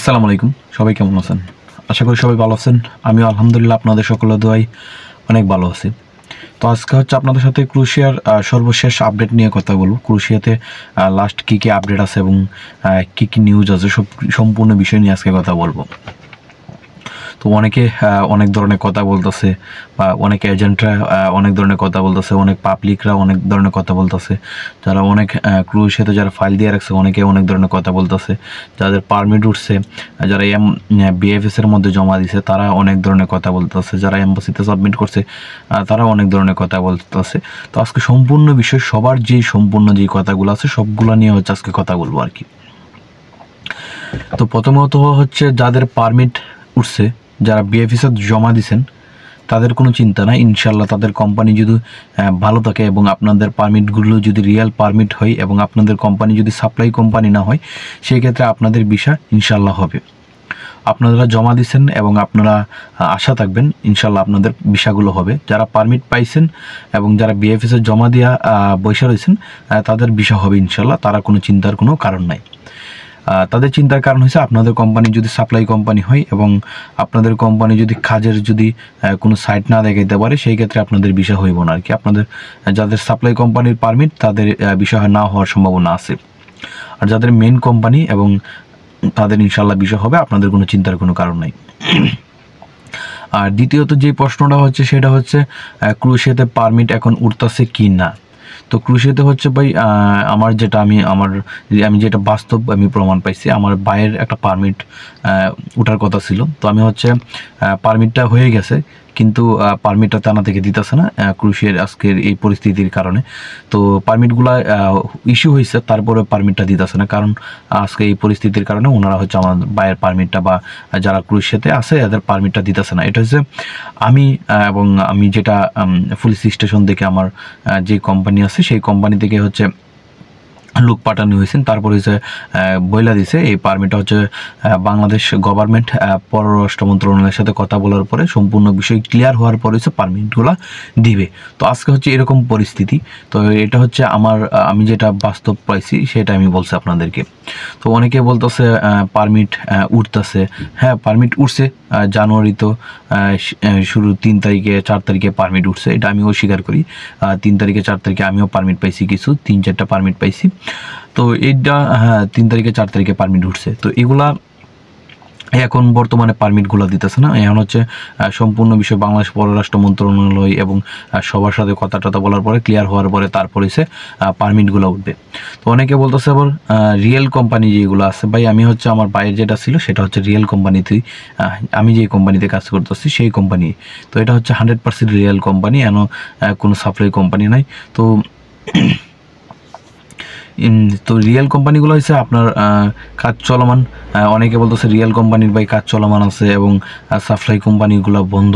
আসসালামু আলাইকুম, সবাই কেমন আছেন? আশা করি সবাই ভালো আছেন। আমিও আলহামদুলিল্লাহ আপনাদের সকলের দোয়ায় অনেক ভালো আছি। তো আজকে হচ্ছে আপনাদের সাথে ক্রোয়েশিয়ার সর্বশেষ আপডেট নিয়ে কথা বলব। ক্রোয়েশিয়াতে লাস্ট কী কী আপডেট আছে এবং কী কী নিউজ আছে সম্পূর্ণ বিষয় নিয়ে আজকে কথা বলবো। তো অনেকে অনেক ধরনের কথা বলতেছে, বা অনেক এজেন্টরা অনেক ধরনের কথা বলতেছে, অনেক পাবলিকরা অনেক ধরনের কথা বলতেছে, যারা অনেক ক্রোয়েশিয়াতে যারা ফাইল দিয়ে রাখছে অনেকে অনেক ধরনের কথা বলতেছে, যাদের পারমিট উঠছে, যারা বিএফএস এর মধ্যে জমা দিছে তারা অনেক ধরনের কথা বলতেছে, যারা এম্বাসিতে সাবমিট করছে তারা অনেক ধরনের কথা বলতেছে। তো আজকে সম্পূর্ণ বিষয় সবার সম্পূর্ণ যে কথাগুলো আছে সবগুলো নিয়ে হচ্ছে আজকে কথা বলবো আর কি। তো প্রথমত হচ্ছে যাদের পারমিট উঠছে, যারা বিএফএসে জমা দিয়েছেন তাদের কোনো চিন্তা নাই। ইনশাল্লাহ তাদের কোম্পানি যদি ভালো থাকে এবং আপনাদের পারমিটগুলো যদি রিয়েল পারমিট হয় এবং আপনাদের কোম্পানি যদি সাপ্লাই কোম্পানি না হয়, সেই ক্ষেত্রে আপনাদের ভিসা ইনশাল্লাহ হবে। আপনারা জমা দিয়েছেন এবং আপনারা আশা থাকবেন ইনশাল্লাহ আপনাদের ভিসাগুলো হবে। যারা পারমিট পাইছেন এবং যারা বিএফএসে জমা দিয়া বসে রয়েছেন তাদের ভিসা হবে ইনশাল্লাহ, তারা কোনো চিন্তার কোনো কারণ নাই। তাদের চিন্তার কারণ হচ্ছে আপনাদের কোম্পানি যদি সাপ্লাই কোম্পানি হয় এবং আপনাদের কোম্পানি যদি কাজের যদি কোনো সাইট না দেখাইতে পারে, সেই ক্ষেত্রে আপনাদের ভিসা হইব না আর কি। আপনাদের যাদের সাপ্লাই কোম্পানির পারমিট তাদের ভিসা না হওয়ার সম্ভাবনা আছে, আর যাদের মেইন কোম্পানি এবং তাদের ইনশাল্লাহ ভিসা হবে, আপনাদের কোনো চিন্তার কোনো কারণ নাই। আর দ্বিতীয়ত যে প্রশ্নটা হচ্ছে সেটা হচ্ছে ক্রোয়েশিয়াতে পারমিট এখন উঠতেছে কি না। তো ক্রোয়েশিয়াতে হচ্ছে ভাই আমার যেটা আমি যেটা বাস্তব আমি প্রমাণ পাইছি, আমার ভাইয়ের একটা পারমিট ওঠার কথা ছিল। তো আমি হচ্ছে পারমিটটা হয়ে গেছে, কিন্তু পারমিটটা টানা থেকে দিতেছে না ক্রোয়েশিয়ার আজকের এই পরিস্থিতির কারণে। তো পারমিটগুলা ইস্যু হয়েছে, তারপরে পারমিটটা দিতেছে না, কারণ আজকে এই পরিস্থিতির কারণে ওনারা হচ্ছে আমার ভাইয়ের পারমিটটা বা যারা ক্রোয়েশিয়াতে আছে এদের পারমিটটা দিতেছে না। এটা হচ্ছে আমি যেটা পুলিশ স্টেশন থেকে আমার যে কোম্পানি আছে সেই কোম্পানি থেকে হচ্ছে লোক পাঠানো হয়েছেন, তারপর হচ্ছে বইলা দিছে এই পারমিটটা হচ্ছে বাংলাদেশ গভর্নমেন্ট পররাষ্ট্র মন্ত্রণালয়ের সাথে কথা বলার পরে সম্পূর্ণ বিষয় ক্লিয়ার হওয়ার পরে হচ্ছে পারমিটগুলো দিবে। তো আজকে হচ্ছে এরকম পরিস্থিতি। তো এটা হচ্ছে আমি যেটা বাস্তব পাইছি সেটা আমি বলছি আপনাদেরকে। তো অনেকে বলতেছে পারমিট উঠতেছে। হ্যাঁ, পারমিট উঠছে জানুয়ারি, তো শুরু 3 তারিখে 4 তারিখে পারমিট উঠছে, এটা আমিও স্বীকার করি। 3 তারিখে 4 তারিখে আমিও পারমিট পাইছি, কিছু 3-4টা পারমিট পাইছি। তো এইটা হ্যাঁ 3 তারিখে 4 তারিখে পারমিট উঠছে। তো এগুলা এখন বর্তমানে পারমিটগুলো দিতেছে না। এখন হচ্ছে সম্পূর্ণ বিষয় বাংলাদেশ পররাষ্ট্র মন্ত্রণালয় এবং সবার সাথে কথা টথা বলার পরে ক্লিয়ার হওয়ার পরে তারপরে হচ্ছে পারমিটগুলো উঠবে। তো অনেকে বলতেছে আবার রিয়েল কোম্পানি যেগুলো আছে, ভাই আমি হচ্ছে আমার বাইরের যেটা ছিল সেটা হচ্ছে রিয়েল কোম্পানিতেই, আমি যে কোম্পানিতে কাজ করতেছি সেই কোম্পানি। তো এটা হচ্ছে 100% রিয়েল কোম্পানি, এন কোনো সাপ্লাই কোম্পানি নাই। তো রিয়েল কোম্পানিগুলো হচ্ছে আপনার কাজ চলমান। অনেকে বলতেছে রিয়েল কোম্পানির ভাই কাজ চলমান আছে এবং সাপ্লাই কোম্পানিগুলো বন্ধ।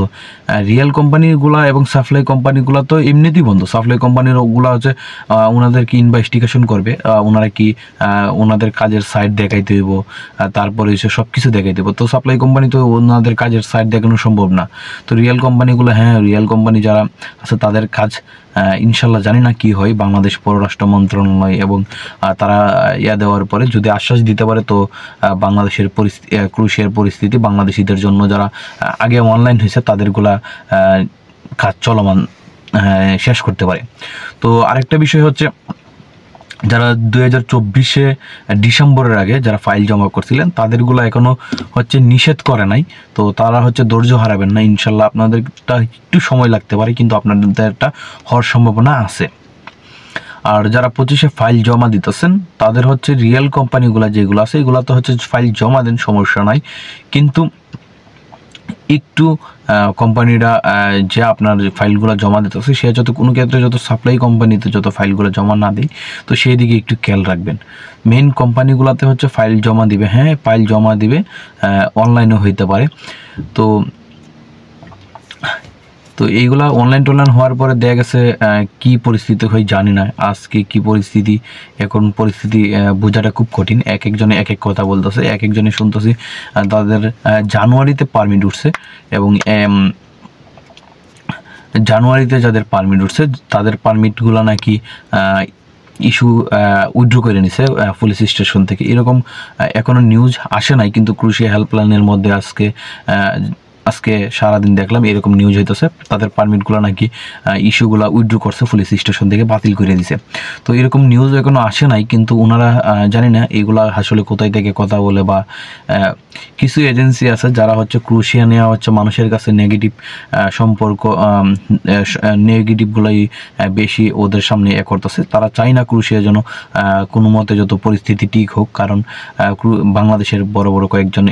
রিয়েল কোম্পানিগুলো এবং সাপ্লাই কোম্পানিগুলো তো এমনিতেই বন্ধ। সাপ্লাই কোম্পানিগুলো হচ্ছে ওনাদেরকে ইনভেস্টিগেশন করবে, ওনাদের কাজের সাইট দেখাইতে হইব, তারপরে হচ্ছে সব কিছু দেখাইতে হইব। তো সাপ্লাই কোম্পানি তো ওনাদের কাজের সাইট দেখানো সম্ভব না। তো রিয়েল কোম্পানিগুলো, হ্যাঁ রিয়েল কোম্পানি যারা আছে তাদের কাজ ইনশাল্লাহ জানি না কি হয়, বাংলাদেশ পররাষ্ট্র মন্ত্রণালয় এবং তারা দেওয়ার পরে যদি আশ্বাস দিতে পারে, তো বাংলাদেশের ক্রোয়েশিয়ার পরিস্থিতি বাংলাদেশিদের জন্য যারা আগে অনলাইন হয়েছে তাদেরগুলা কাজ চলমান শেষ করতে পারে। তো আরেকটা বিষয় হচ্ছে যারা 2024 ডিসেম্বরের আগে যারা ফাইল জমা করছিলেন তাদেরগুলো এখনও হচ্ছে নিষেধ করে নাই। তো তারা হচ্ছে ধৈর্য হারাবেন না, ইনশাল্লাহ আপনাদেরটা একটু সময় লাগতে পারে কিন্তু আপনাদেরটা হওয়ার সম্ভাবনা আছে। আর যারা 25 ফাইল জমা দিতেছেন তাদের হচ্ছে রিয়েল কোম্পানিগুলো যেগুলো আছে এগুলো তো হচ্ছে ফাইল জমা দেন, সমস্যা নাই, কিন্তু একটু কোম্পানিরা যে আপনার ফাইলগুলো জমা দিতেছে সে যত কোনো ক্ষেত্রে যত সাপ্লাই কোম্পানিতে যত ফাইলগুলো জমা না দেয়, তো সেই দিকে একটু খেয়াল রাখবেন। মেইন কোম্পানিগুলোতে হচ্ছে ফাইল জমা দিবে, হ্যাঁ ফাইল জমা দিবে, অনলাইনও হইতে পারে। তো এইগুলা অনলাইন টনলাইন হওয়ার পরে দেখা গেছে কী পরিস্থিতি হয় জানি না, আজকে কি পরিস্থিতি, এখন পরিস্থিতি বোঝাটা খুব কঠিন। এক একজনে এক এক কথা বলতেছে, এক একজনে শুনতেছি তাদের জানুয়ারিতে পারমিট উঠছে এবং জানুয়ারিতে যাদের পারমিট উঠছে তাদের পারমিটগুলো নাকি ইস্যু উইথড্র করে নিছে পুলিশ স্টেশন থেকে। এরকম এখনও নিউজ আসে নাই, কিন্তু ক্রুশিয়া হেল্পলাইনের মধ্যে আজকে সারাদিন দেখলাম এরকম নিউজ হইতেছে, তাদের পারমিটগুলো নাকি ইস্যুগুলো উইথড্র করছে পুলিশ স্টেশন থেকে, বাতিল করে দিছে। তো এরকম নিউজ এখনও আসে নাই, কিন্তু ওনারা জানি না এগুলা আসলে কোথায় থেকে কথা বলে, বা কিছু এজেন্সি আছে যারা হচ্ছে ক্রুশিয়া নেওয়া হচ্ছে মানুষের কাছে নেগেটিভ সম্পর্ক, নেগেটিভগুলোই বেশি ওদের সামনে করতেছে। তারা চায় না ক্রুশিয়া যেন কোনো মতে যত পরিস্থিতি ঠিক হোক, কারণ বাংলাদেশের বড় বড় কয়েকজন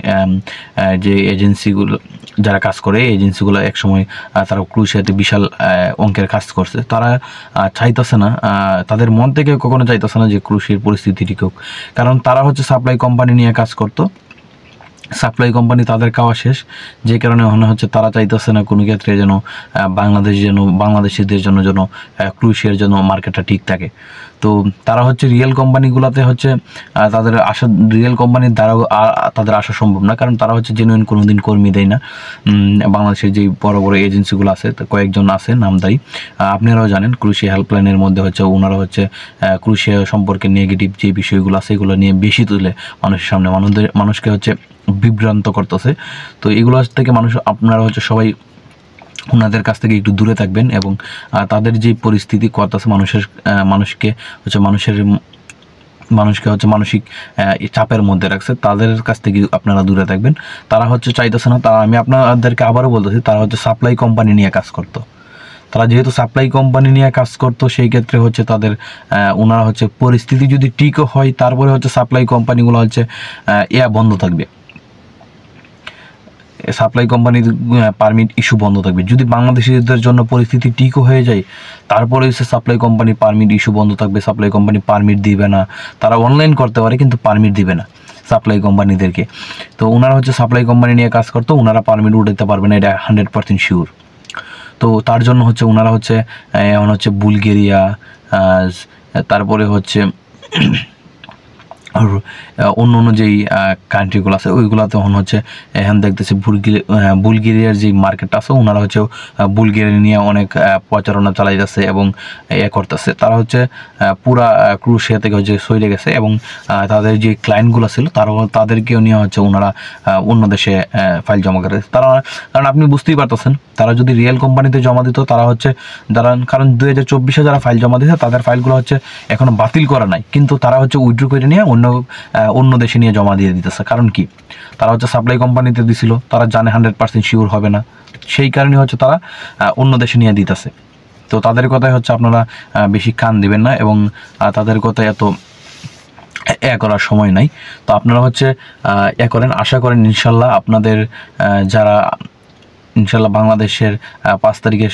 যে এজেন্সিগুলো যারা কাজ করে, এই এজেন্সিগুলো একসময় তারা ক্রুশিয়াতে বিশাল অঙ্কের কাজ করছে। তারা চাইতেছে না, তাদের মন থেকে কখনো চাইতেছে না যে ক্রুশিয়ার পরিস্থিতি ঠিক হোক, কারণ তারা হচ্ছে সাপ্লাই কোম্পানি নিয়ে কাজ করতো, সাপ্লাই কোম্পানি তাদের খাওয়া শেষ, যে কারণে মনে হচ্ছে তারা চাইতেছে না কোনো ক্ষেত্রে যেন বাংলাদেশিদের জন্য যেন ক্রুশিয়ার জন্য মার্কেটটা ঠিক থাকে। তো তারা হচ্ছে রিয়েল কোম্পানিগুলোতে হচ্ছে তাদের আসা, রিয়েল কোম্পানির দ্বারাও তাদের আসা সম্ভব না, কারণ তারা হচ্ছে জেনুইন কোনো দিন কর্মী দেয় না। বাংলাদেশের যেই বড় বড় এজেন্সিগুলো আছে, কয়েকজন আছে নামদারি, আপনারাও জানেন ক্রুশিয়া হেল্পলাইনের মধ্যে হচ্ছে ওনারা হচ্ছে ক্রুশিয়া সম্পর্কে নেগেটিভ যে বিষয়গুলো আছে এগুলো নিয়ে বেশি তুলে মানুষের সামনে, মানুষকে হচ্ছে বিভ্রান্ত করতেছে। তো এগুলো থেকে আপনারা হচ্ছে সবাই ওনাদের কাছ থেকে একটু দূরে থাকবেন, এবং তাদের যে পরিস্থিতি করতেছে মানুষকে হচ্ছে মানসিক চাপের মধ্যে রাখছে, তাদের কাছ থেকে আপনারা দূরে থাকবেন। তারা হচ্ছে চাইতেছে না, আমি আপনাদেরকে আবারও বলতেছি, তারা হচ্ছে সাপ্লাই কোম্পানি নিয়ে কাজ করতো। তারা যেহেতু সাপ্লাই কোম্পানি নিয়ে কাজ করতো, সেই ক্ষেত্রে হচ্ছে তাদের ওনারা হচ্ছে পরিস্থিতি যদি ঠিকও হয়, তারপরে হচ্ছে সাপ্লাই কোম্পানিগুলো হচ্ছে বন্ধ থাকবে, সাপ্লাই কোম্পানির পারমিট ইস্যু বন্ধ থাকবে। যদি বাংলাদেশিদের জন্য পরিস্থিতি ঠিকও হয়ে যায়, তারপরে হচ্ছে সাপ্লাই কোম্পানির পারমিট ইস্যু বন্ধ থাকবে, সাপ্লাই কোম্পানি পারমিট দিবে না। তারা অনলাইন করতে পারে কিন্তু পারমিট দিবে না সাপ্লাই কোম্পানিদেরকে। তো ওনারা হচ্ছে সাপ্লাই কোম্পানি নিয়ে কাজ করতো, ওনারা পারমিট উঠাতে পারবে না, এটা 100% শিওর। তো তার জন্য হচ্ছে ওনারা হচ্ছে এখন হচ্ছে বুলগেরিয়া, তারপরে হচ্ছে আর অন্য যেই কান্ট্রিগুলো আছে ওইগুলোতে তখন হচ্ছে এখন দেখতেছি বুলগেরিয়ার যে মার্কেটটা আছে, ওনারা হচ্ছে বুলগেরিয়া নিয়ে অনেক প্রচারণা চালাইতেছে এবং করতেছে। তারা হচ্ছে পুরা ক্রুশিয়া থেকে হচ্ছে সরে গেছে, এবং তাদের যে ক্লায়েন্টগুলো ছিল তাদেরকেও নিয়ে হচ্ছে ওনারা অন্য দেশে ফাইল জমা করে। কারণ আপনি বুঝতেই পারতেছেন, তারা যদি রিয়েল কোম্পানিতে জমা দিত, তারা হচ্ছে কারণ 2024-এ যারা ফাইল জমা দিয়েছে তাদের ফাইলগুলো হচ্ছে এখনো বাতিল করা নাই, কিন্তু তারা হচ্ছে উইথড্র করে নিয়ে অন্য দেশে নিয়ে জমা দিয়ে দিতেছে। কারণ কি, তারা হচ্ছে সাপ্লাই কোম্পানিতে দিছিল, তারা জানে 100% শিওর হবে না, সেই কারণে হচ্ছে তারা অন্য দেশে নিয়ে দিতেছে। তো তাদের কথায় হচ্ছে আপনারা বেশি কান দিবেন না, এবং তাদের কথায় এত করার সময় নাই। তো আপনারা হচ্ছে করেন, আশা করেন ইনশাল্লাহ আপনাদের যারা ইনশাল্লাহ বাংলাদেশের 5 তারিখে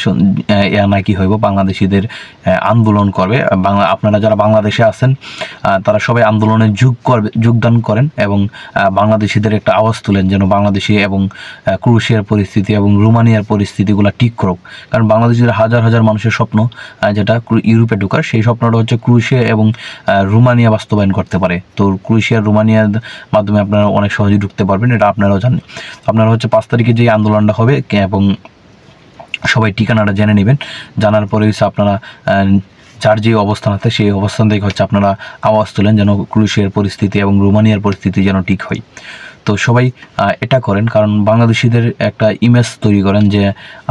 নাকি হইব, বাংলাদেশিদের আন্দোলন করবে। আপনারা যারা বাংলাদেশে আছেন তারা সবাই আন্দোলনে যোগদান করেন, এবং বাংলাদেশিদের একটা আওয়াজ তুলেন যেন বাংলাদেশি এবং ক্রোয়েশিয়ার পরিস্থিতি এবং রোমানিয়ার পরিস্থিতিগুলো ঠিক করুক। কারণ বাংলাদেশের হাজার হাজার মানুষের স্বপ্ন যেটা ইউরোপে ঢোকার, সেই স্বপ্নটা হচ্ছে ক্রোয়েশিয়া এবং রোমানিয়া বাস্তবায়ন করতে পারে। তো ক্রোয়েশিয়া রোমানিয়ার মাধ্যমে আপনারা অনেক সহজেই ঢুকতে পারবেন, এটা আপনারাও জানেন। আপনারা হচ্ছে 5 তারিখে যে আন্দোলনটা হবে, এবং সবাই ঠিকানাটা জেনে নেবেন। জানার পরে হচ্ছে আপনারা যার যে অবস্থান আছে সেই অবস্থান থেকে হচ্ছে আপনারা আওয়াজ তোলেন যেন ক্রোয়েশিয়ার পরিস্থিতি এবং রোমানিয়ার পরিস্থিতি যেন ঠিক হয়। তো সবাই এটা করেন, কারণ বাংলাদেশিদের একটা ইমেজ তৈরি করেন যে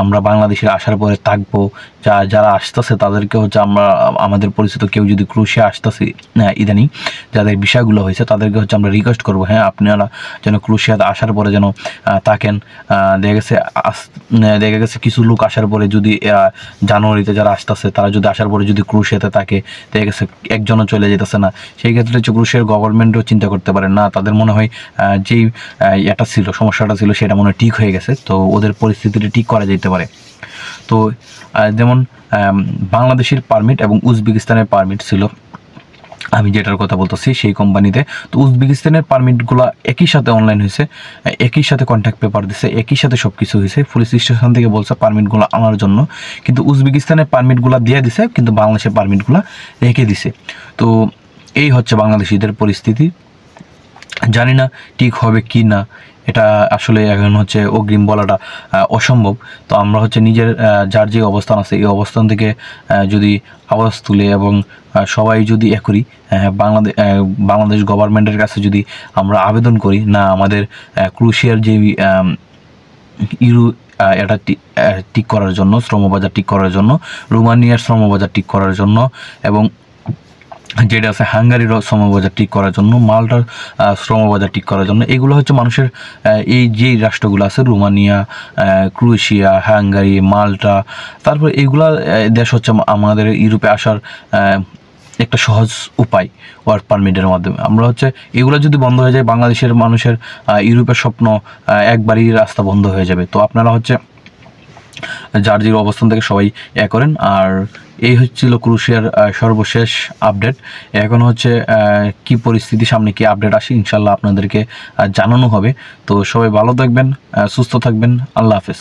আমরা বাংলাদেশে আসার পরে থাকবো, যারা আসতেছে তাদেরকে হচ্ছে আমাদের পরিচিত কেউ যদি ক্রোয়েশিয়া আসতেছে ইদানিং যাদের বিষয়গুলো হয়েছে তাদেরকে হচ্ছে আমরা রিকোয়েস্ট করবো, হ্যাঁ আপনারা যেন ক্রোয়েশিয়াতে আসার পরে যেন থাকেন। দেখা গেছে কিছু লোক আসার পরে যদি জানুয়ারিতে যারা আসতেছে তারা যদি আসার পরে যদি ক্রোয়েশিয়াতে থাকে, দেখা গেছে একজনও চলে যেতেছে না, সেই ক্ষেত্রে হচ্ছে ক্রোয়েশিয়ার গভর্নমেন্টও চিন্তা করতে পারে না, তাদের মনে হয় যেই এটা ছিল সমস্যাটা ছিল সেটা মনে হয় ঠিক হয়ে গেছে, তো ওদের পরিস্থিতিটা ঠিক করা যেতে পারে। তো যেমন বাংলাদেশের পারমিট এবং উজবেকিস্তানের পারমিট ছিল, আমি যেটার কথা বলতেছি সেই কোম্পানিতে। তো উজবেকিস্তানের পারমিটগুলো একই সাথে অনলাইন হয়েছে, একই সাথে কন্ট্যাক্ট পেপার দিছে, একই সাথে সব কিছু হয়েছে। পুলিশ স্টেশন থেকে বলছে পারমিটগুলো আনার জন্য, কিন্তু উজবেকিস্তানের পারমিটগুলো দিয়ে দিছে, কিন্তু বাংলাদেশের পারমিটগুলো রেখে দিছে। তো এই হচ্ছে বাংলাদেশিদের পরিস্থিতি। জানি না ঠিক হবে কি না, এটা আসলে এখন হচ্ছে অগ্রিম বলাটা অসম্ভব। তো আমরা হচ্ছে নিজের যার যে অবস্থান আছে এই অবস্থান থেকে যদি আওয়াজ তুলে এবং সবাই যদি করি, বাংলাদেশ গভর্নমেন্টের কাছে যদি আমরা আবেদন করি না আমাদের ক্রুশিয়ার যে ইউরো এটা ঠিক করার জন্য, শ্রমবাজার ঠিক করার জন্য, রোমানিয়ার শ্রমবাজার ঠিক করার জন্য, এবং যেটা আছে হাঙ্গারির শ্রমবাজার ঠিক করার জন্য, মাল্টার শ্রমবাজার ঠিক করার জন্য, এগুলো হচ্ছে মানুষের এই যেই রাষ্ট্রগুলো আছে রোমানিয়া, ক্রোয়েশিয়া, হাঙ্গারি, মাল্টা, তারপর এইগুলা দেশ হচ্ছে আমাদের ইউরোপে আসার একটা সহজ উপায় ওয়ার্ক পারমিটের মাধ্যমে। আমরা হচ্ছে এগুলো যদি বন্ধ হয়ে যায় বাংলাদেশের মানুষের ইউরোপের স্বপ্ন একবারই রাস্তা বন্ধ হয়ে যাবে। তো আপনারা হচ্ছে যার যে অবস্থান থেকে সবাই করেন। আর এই হচ্ছিল ক্রোয়েশিয়ার সর্বশেষ আপডেট। এখন হচ্ছে কি পরিস্থিতি, সামনে কি আপডেট আসে ইনশাল্লাহ আপনাদেরকে জানানো হবে। তো সবাই ভালো থাকবেন, সুস্থ থাকবেন, আল্লাহ হাফেজ।